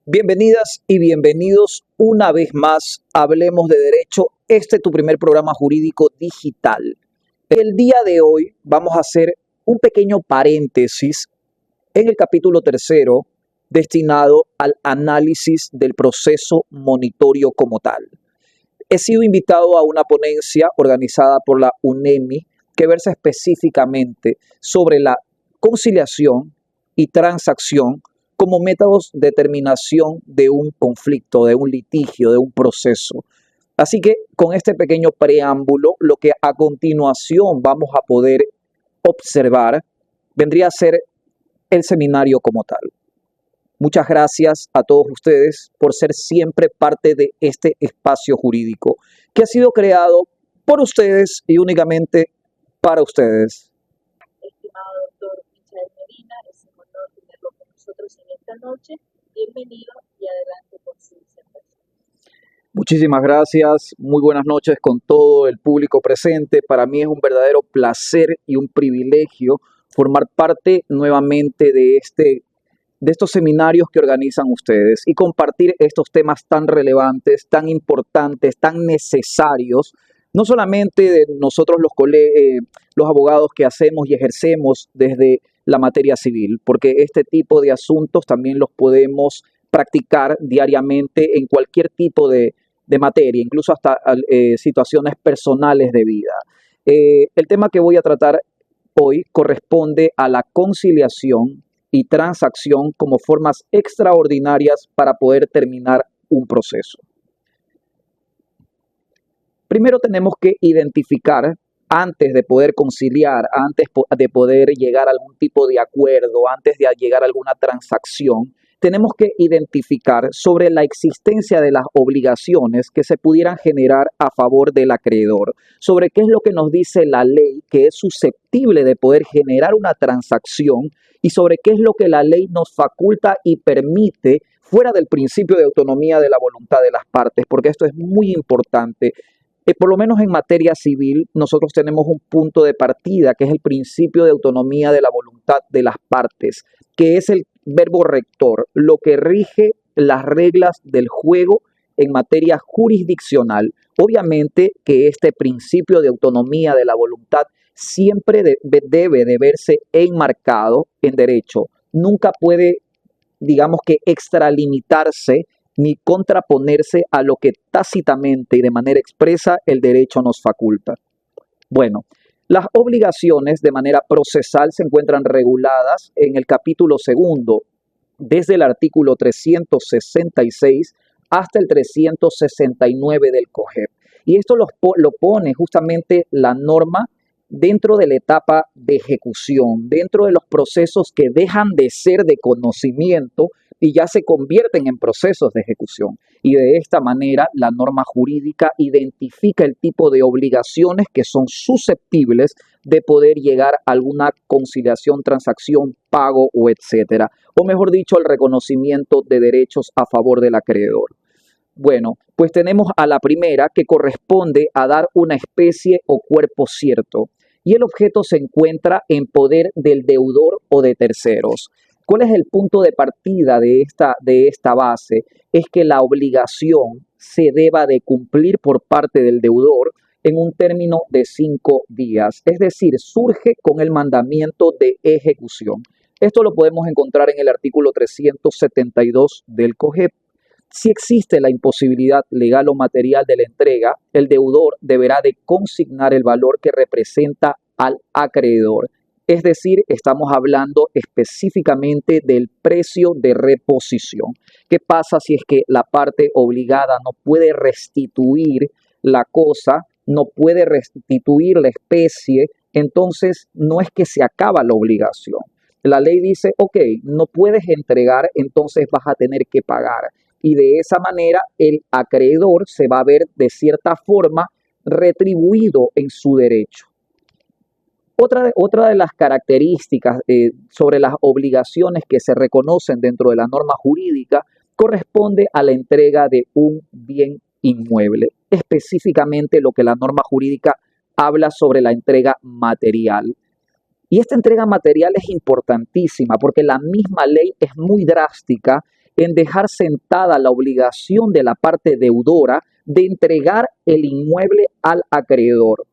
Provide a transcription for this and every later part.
Bienvenidas y bienvenidos una vez más a Hablemos de Derecho, este es tu primer programa jurídico digital. El día de hoy vamos a hacer un pequeño paréntesis en el capítulo tercero destinado al análisis del proceso monitorio como tal. He sido invitado a una ponencia organizada por la UNEMI que versa específicamente sobre la conciliación y transacción como métodos de determinación de un conflicto, de un litigio, de un proceso. Así que con este pequeño preámbulo, lo que a continuación vamos a poder observar vendría a ser el seminario como tal. Muchas gracias a todos ustedes por ser siempre parte de este espacio jurídico que ha sido creado por ustedes y únicamente para ustedes. Estimado doctor Michael Medina, es un honor tenerlo con nosotros en esta noche. Bienvenido y adelante con su disertación. Muchísimas gracias, muy buenas noches con todo el público presente. Para mí es un verdadero placer y un privilegio formar parte nuevamente de estos seminarios que organizan ustedes y compartir estos temas tan relevantes, tan importantes, tan necesarios, no solamente de nosotros los abogados que hacemos y ejercemos desde la materia civil, porque este tipo de asuntos también los podemos practicar diariamente en cualquier tipo de materia, incluso hasta situaciones personales de vida. El tema que voy a tratar hoy corresponde a la conciliación y transacción como formas extraordinarias para poder terminar un proceso. Primero tenemos que identificar, antes de poder conciliar, antes de poder llegar a algún tipo de acuerdo, antes de llegar a alguna transacción, tenemos que identificar sobre la existencia de las obligaciones que se pudieran generar a favor del acreedor, sobre qué es lo que nos dice la ley que es susceptible de poder generar una transacción y sobre qué es lo que la ley nos faculta y permite fuera del principio de autonomía de la voluntad de las partes, porque esto es muy importante. Por lo menos en materia civil, nosotros tenemos un punto de partida que es el principio de autonomía de la voluntad de las partes, que es el verbo rector, lo que rige las reglas del juego en materia jurisdiccional. Obviamente que este principio de autonomía de la voluntad siempre debe de verse enmarcado en derecho. Nunca puede, digamos que, extralimitarse ni contraponerse a lo que tácitamente y de manera expresa el derecho nos faculta. Bueno, las obligaciones de manera procesal se encuentran reguladas en el capítulo segundo, desde el artículo 366 hasta el 369 del COGEP. Y esto lo pone justamente la norma dentro de la etapa de ejecución, dentro de los procesos que dejan de ser de conocimiento y ya se convierten en procesos de ejecución. Y de esta manera la norma jurídica identifica el tipo de obligaciones que son susceptibles de poder llegar a alguna conciliación, transacción, pago o etcétera. O mejor dicho, el reconocimiento de derechos a favor del acreedor. Bueno, pues tenemos a la primera que corresponde a dar una especie o cuerpo cierto y el objeto se encuentra en poder del deudor o de terceros. ¿Cuál es el punto de partida de esta base? Es que la obligación se deba de cumplir por parte del deudor en un término de 5 días, es decir, surge con el mandamiento de ejecución. Esto lo podemos encontrar en el artículo 372 del COGEP. Si existe la imposibilidad legal o material de la entrega, el deudor deberá de consignar el valor que representa al acreedor. Es decir, estamos hablando específicamente del precio de reposición. ¿Qué pasa si es que la parte obligada no puede restituir la cosa, no puede restituir la especie? Entonces no es que se acaba la obligación. La ley dice, ok, no puedes entregar, entonces vas a tener que pagar. Y de esa manera el acreedor se va a ver de cierta forma retribuido en su derecho. Otra de las características sobre las obligaciones que se reconocen dentro de la norma jurídica corresponde a la entrega de un bien inmueble, específicamente lo que la norma jurídica habla sobre la entrega material. Y esta entrega material es importantísima porque la misma ley es muy drástica en dejar sentada la obligación de la parte deudora de entregar el inmueble al acreedor.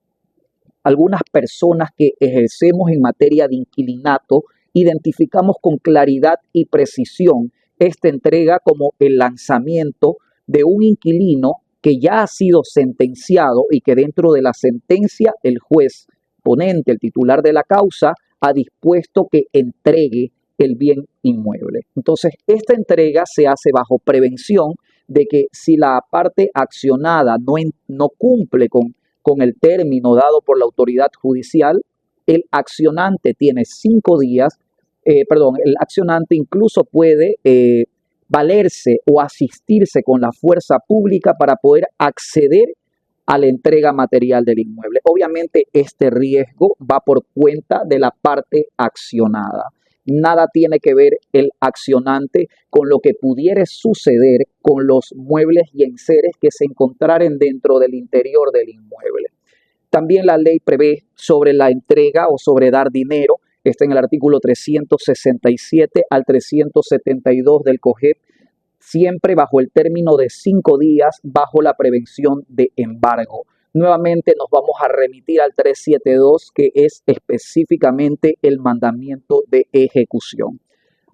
Algunas personas que ejercemos en materia de inquilinato identificamos con claridad y precisión esta entrega como el lanzamiento de un inquilino que ya ha sido sentenciado y que dentro de la sentencia el juez ponente, el titular de la causa, ha dispuesto que entregue el bien inmueble. Entonces, esta entrega se hace bajo prevención de que si la parte accionada no cumple con el término dado por la autoridad judicial, el accionante tiene 5 días, el accionante incluso puede valerse o asistirse con la fuerza pública para poder acceder a la entrega material del inmueble. Obviamente este riesgo va por cuenta de la parte accionada. Nada tiene que ver el accionante con lo que pudiera suceder con los muebles y enseres que se encontraren dentro del interior del inmueble. También la ley prevé sobre la entrega o sobre dar dinero. Está en el artículo 367 al 372 del COGEP, siempre bajo el término de 5 días, bajo la prevención de embargo. Nuevamente nos vamos a remitir al 372, que es específicamente el mandamiento de ejecución.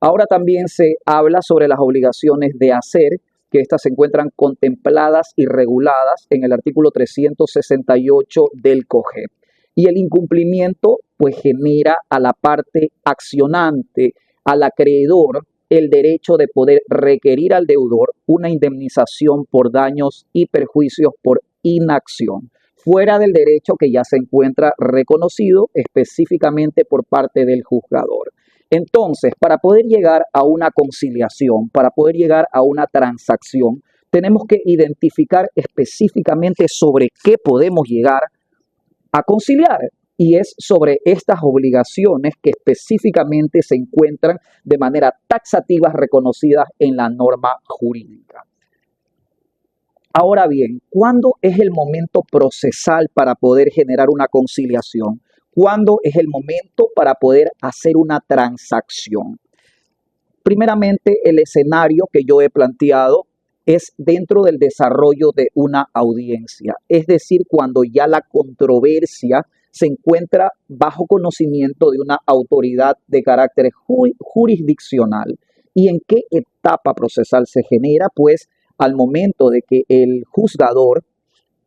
Ahora también se habla sobre las obligaciones de hacer, que estas se encuentran contempladas y reguladas en el artículo 368 del COGEP. Y el incumplimiento pues genera a la parte accionante, al acreedor, el derecho de poder requerir al deudor una indemnización por daños y perjuicios por inacción, fuera del derecho que ya se encuentra reconocido específicamente por parte del juzgador. Entonces, para poder llegar a una conciliación, para poder llegar a una transacción, tenemos que identificar específicamente sobre qué podemos llegar a conciliar. Y es sobre estas obligaciones que específicamente se encuentran de manera taxativa reconocidas en la norma jurídica. Ahora bien, ¿cuándo es el momento procesal para poder generar una conciliación? ¿Cuándo es el momento para poder hacer una transacción? Primeramente, el escenario que yo he planteado es dentro del desarrollo de una audiencia, es decir, cuando ya la controversia se encuentra bajo conocimiento de una autoridad de carácter jurisdiccional. ¿Y en qué etapa procesal se genera? Pues al momento de que el juzgador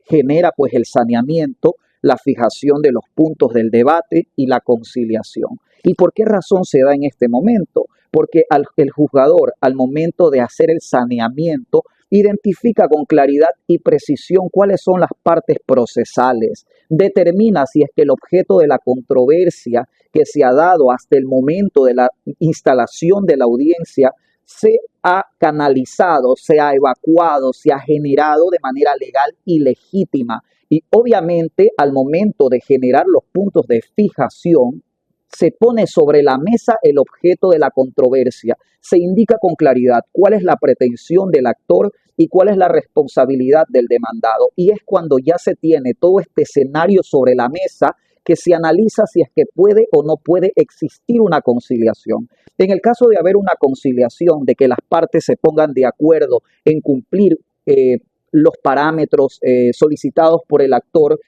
genera pues el saneamiento, la fijación de los puntos del debate y la conciliación. ¿Y por qué razón se da en este momento? Porque el juzgador, al momento de hacer el saneamiento, identifica con claridad y precisión cuáles son las partes procesales, determina si es que el objeto de la controversia que se ha dado hasta el momento de la instalación de la audiencia se ha canalizado, se ha evacuado, se ha generado de manera legal y legítima. Y obviamente al momento de generar los puntos de fijación, se pone sobre la mesa el objeto de la controversia. Se indica con claridad cuál es la pretensión del actor y cuál es la responsabilidad del demandado. Y es cuando ya se tiene todo este escenario sobre la mesa que se analiza si es que puede o no puede existir una conciliación. En el caso de haber una conciliación, de que las partes se pongan de acuerdo en cumplir los parámetros solicitados por el actor,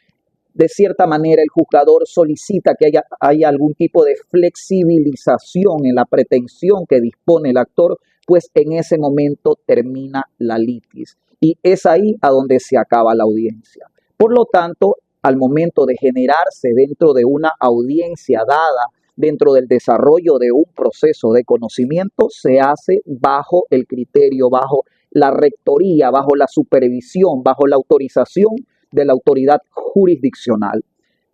de cierta manera el juzgador solicita que haya algún tipo de flexibilización en la pretensión que dispone el actor, pues en ese momento termina la litis. Y es ahí a donde se acaba la audiencia. Por lo tanto, al momento de generarse dentro de una audiencia dada, dentro del desarrollo de un proceso de conocimiento, se hace bajo el criterio, bajo la rectoría, bajo la supervisión, bajo la autorización de la autoridad jurisdiccional.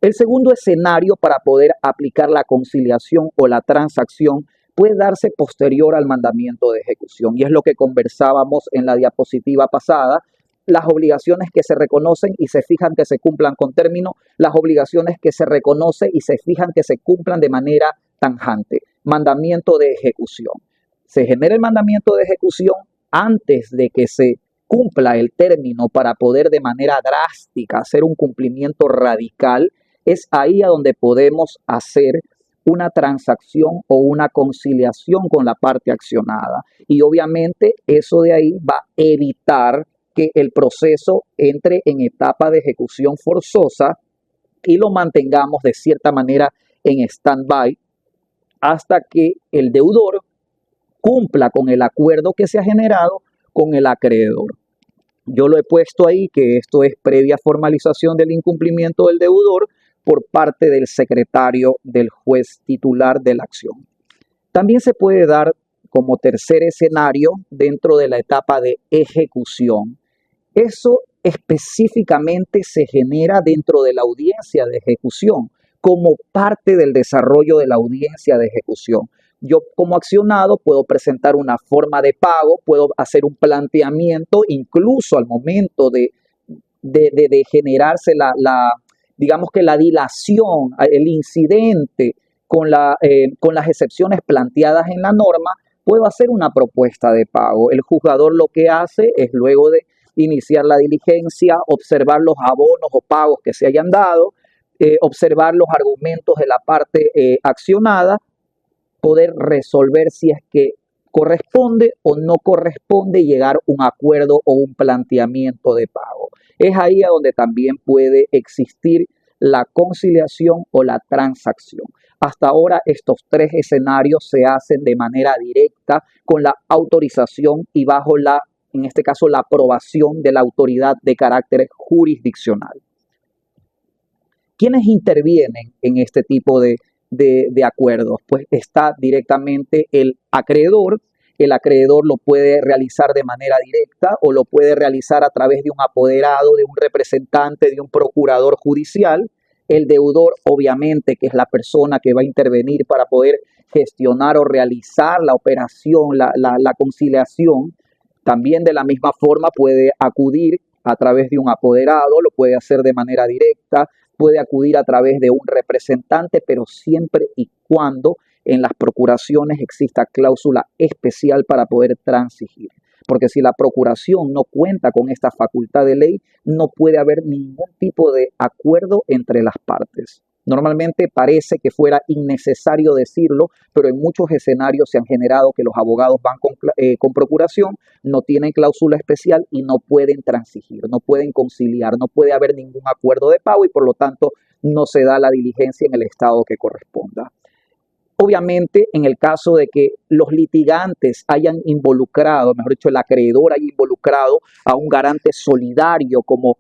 El segundo escenario para poder aplicar la conciliación o la transacción puede darse posterior al mandamiento de ejecución, y es lo que conversábamos en la diapositiva pasada: las obligaciones que se reconocen y se fijan que se cumplan con término, las obligaciones que se reconocen y se fijan que se cumplan de manera tanjante. Mandamiento de ejecución. Se genera el mandamiento de ejecución antes de que se cumpla el término para poder de manera drástica hacer un cumplimiento radical. Es ahí a donde podemos hacer una transacción o una conciliación con la parte accionada. Y obviamente eso de ahí va a evitar que el proceso entre en etapa de ejecución forzosa y lo mantengamos de cierta manera en stand-by hasta que el deudor cumpla con el acuerdo que se ha generado con el acreedor. Yo lo he puesto ahí que esto es previa formalización del incumplimiento del deudor por parte del secretario del juez titular de la acción. También se puede dar como tercer escenario dentro de la etapa de ejecución. Eso específicamente se genera dentro de la audiencia de ejecución, como parte del desarrollo de la audiencia de ejecución. Yo como accionado puedo presentar una forma de pago, puedo hacer un planteamiento, incluso al momento de generarse digamos que la dilación, el incidente con las excepciones planteadas en la norma, puedo hacer una propuesta de pago. El juzgador lo que hace es luego de iniciar la diligencia, observar los abonos o pagos que se hayan dado, observar los argumentos de la parte accionada, poder resolver si es que corresponde o no corresponde llegar a un acuerdo o un planteamiento de pago. Es ahí a donde también puede existir la conciliación o la transacción. Hasta ahora estos tres escenarios se hacen de manera directa con la autorización y bajo en este caso, la aprobación de la autoridad de carácter jurisdiccional. ¿Quiénes intervienen en este tipo de acuerdos? Pues está directamente el acreedor. El acreedor lo puede realizar de manera directa o lo puede realizar a través de un apoderado, de un representante, de un procurador judicial. El deudor, obviamente, que es la persona que va a intervenir para poder gestionar o realizar la operación, la conciliación. También de la misma forma puede acudir a través de un apoderado, lo puede hacer de manera directa, puede acudir a través de un representante, pero siempre y cuando en las procuraciones exista cláusula especial para poder transigir. Porque si la procuración no cuenta con esta facultad de ley, no puede haber ningún tipo de acuerdo entre las partes. Normalmente parece que fuera innecesario decirlo, pero en muchos escenarios se han generado que los abogados van con procuración, no tienen cláusula especial y no pueden transigir, no pueden conciliar, no puede haber ningún acuerdo de pago y por lo tanto no se da la diligencia en el estado que corresponda. Obviamente, en el caso de que los litigantes hayan involucrado, mejor dicho, el acreedor haya involucrado a un garante solidario como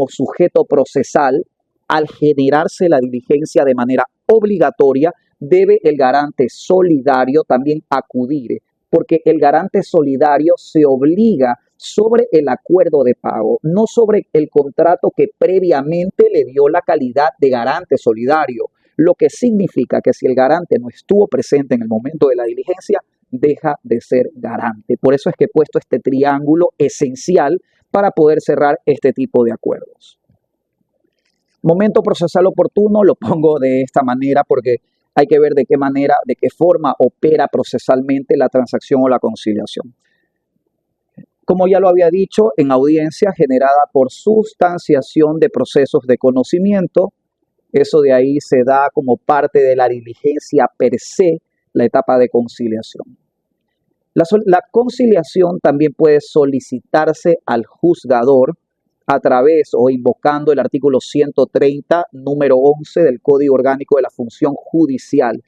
sujeto procesal, al generarse la diligencia de manera obligatoria, debe el garante solidario también acudir, porque el garante solidario se obliga sobre el acuerdo de pago, no sobre el contrato que previamente le dio la calidad de garante solidario, lo que significa que si el garante no estuvo presente en el momento de la diligencia, deja de ser garante. Por eso es que he puesto este triángulo esencial para poder cerrar este tipo de acuerdos. Momento procesal oportuno lo pongo de esta manera porque hay que ver de qué manera, de qué forma opera procesalmente la transacción o la conciliación. Como ya lo había dicho, en audiencia generada por sustanciación de procesos de conocimiento, eso de ahí se da como parte de la diligencia per se, la etapa de conciliación. La conciliación también puede solicitarse al juzgador a través o invocando el artículo 130, número 11 del Código Orgánico de la Función Judicial.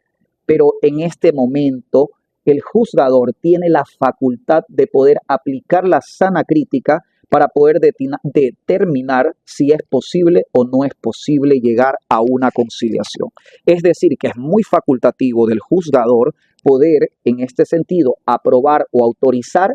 Pero en este momento, el juzgador tiene la facultad de poder aplicar la sana crítica para poder determinar si es posible o no es posible llegar a una conciliación. Es decir, que es muy facultativo del juzgador poder, en este sentido, aprobar o autorizar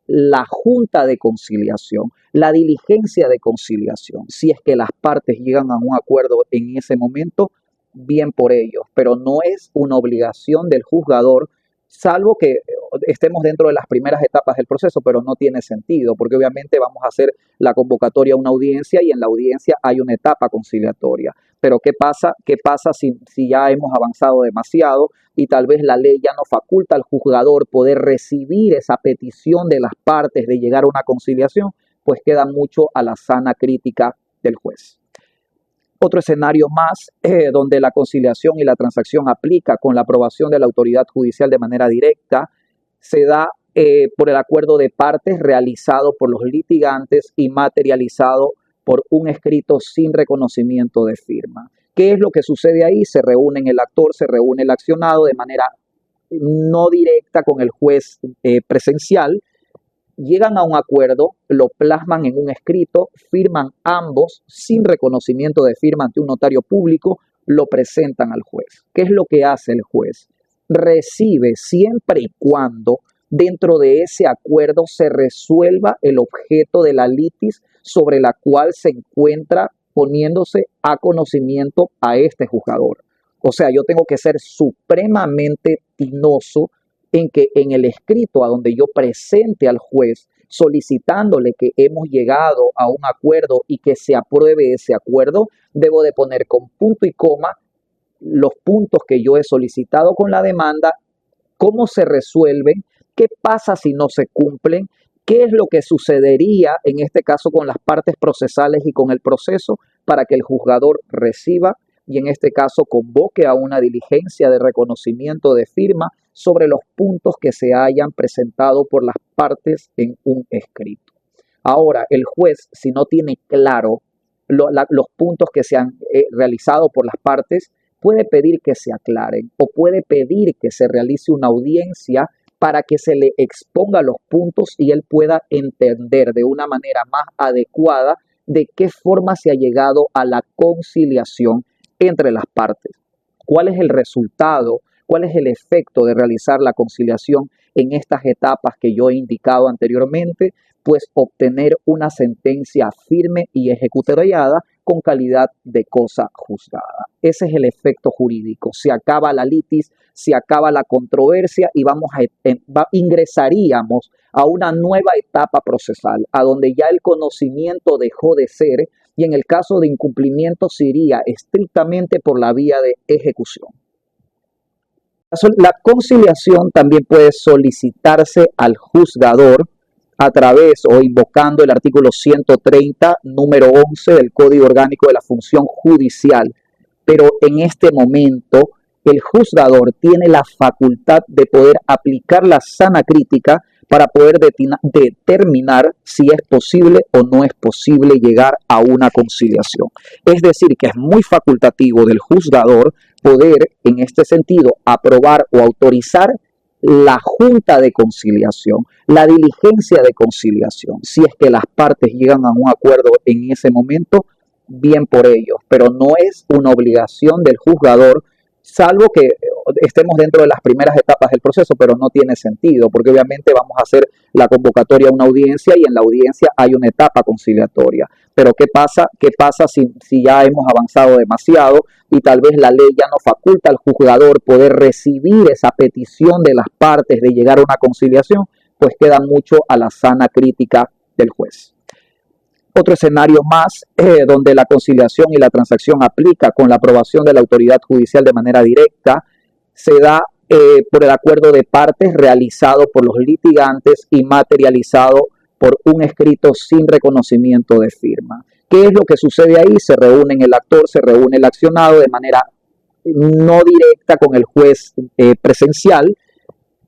la junta de conciliación, la diligencia de conciliación. Si es que las partes llegan a un acuerdo en ese momento, bien por ellos, pero no es una obligación del juzgador, salvo que estemos dentro de las primeras etapas del proceso, pero no tiene sentido, porque obviamente vamos a hacer la convocatoria a una audiencia y en la audiencia hay una etapa conciliatoria. Pero ¿qué pasa si ya hemos avanzado demasiado y tal vez la ley ya no faculta al juzgador poder recibir esa petición de las partes de llegar a una conciliación? Pues queda mucho a la sana crítica del juez. Otro escenario más donde la conciliación y la transacción aplica con la aprobación de la autoridad judicial de manera directa se da por el acuerdo de partes realizado por los litigantes y materializado por un escrito sin reconocimiento de firma. ¿Qué es lo que sucede ahí? Se reúnen el actor, se reúne el accionado de manera no directa con el juez presencial, llegan a un acuerdo, lo plasman en un escrito, firman ambos sin reconocimiento de firma ante un notario público, lo presentan al juez. ¿Qué es lo que hace el juez? Recibe siempre y cuando dentro de ese acuerdo se resuelva el objeto de la litis sobre la cual se encuentra poniéndose a conocimiento a este juzgador. O sea, yo tengo que ser supremamente tinoso en que en el escrito a donde yo presente al juez solicitándole que hemos llegado a un acuerdo y que se apruebe ese acuerdo, debo de poner con punto y coma los puntos que yo he solicitado con la demanda, cómo se resuelven, qué pasa si no se cumplen, qué es lo que sucedería en este caso con las partes procesales y con el proceso para que el juzgador reciba y en este caso convoque a una diligencia de reconocimiento de firma sobre los puntos que se hayan presentado por las partes en un escrito. Ahora, el juez, si no tiene claro los puntos que se han realizado por las partes, puede pedir que se aclaren o puede pedir que se realice una audiencia para que se le exponga los puntos y él pueda entender de una manera más adecuada de qué forma se ha llegado a la conciliación entre las partes. ¿Cuál es el resultado? ¿Cuál es el efecto de realizar la conciliación en estas etapas que yo he indicado anteriormente? Pues obtener una sentencia firme y ejecutoriada con calidad de cosa juzgada. Ese es el efecto jurídico. Se acaba la litis, se acaba la controversia y ingresaríamos a una nueva etapa procesal, a donde ya el conocimiento dejó de ser y en el caso de incumplimiento se iría estrictamente por la vía de ejecución. La conciliación también puede solicitarse al juzgador a través o invocando el artículo 130, número 11 del Código Orgánico de la Función Judicial. Pero en este momento, el juzgador tiene la facultad de poder aplicar la sana crítica para poder determinar si es posible o no es posible llegar a una conciliación. Es decir, que es muy facultativo del juzgador poder, en este sentido, aprobar o autorizar la junta de conciliación, la diligencia de conciliación. Si es que las partes llegan a un acuerdo en ese momento, bien por ellos, pero no es una obligación del juzgador, salvo que estemos dentro de las primeras etapas del proceso, pero no tiene sentido, porque obviamente vamos a hacer la convocatoria a una audiencia y en la audiencia hay una etapa conciliatoria. Pero ¿qué pasa si ya hemos avanzado demasiado y tal vez la ley ya no faculta al juzgador poder recibir esa petición de las partes de llegar a una conciliación? Pues queda mucho a la sana crítica del juez. Otro escenario más donde la conciliación y la transacción aplica con la aprobación de la autoridad judicial de manera directa se da por el acuerdo de partes realizado por los litigantes y materializado por un escrito sin reconocimiento de firma. ¿Qué es lo que sucede ahí? Se reúnen el actor, se reúne el accionado de manera no directa con el juez presencial,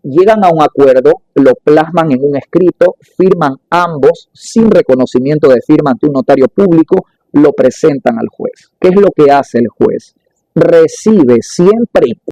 llegan a un acuerdo, lo plasman en un escrito, firman ambos sin reconocimiento de firma ante un notario público, lo presentan al juez. ¿Qué es lo que hace el juez? Recibe siempre y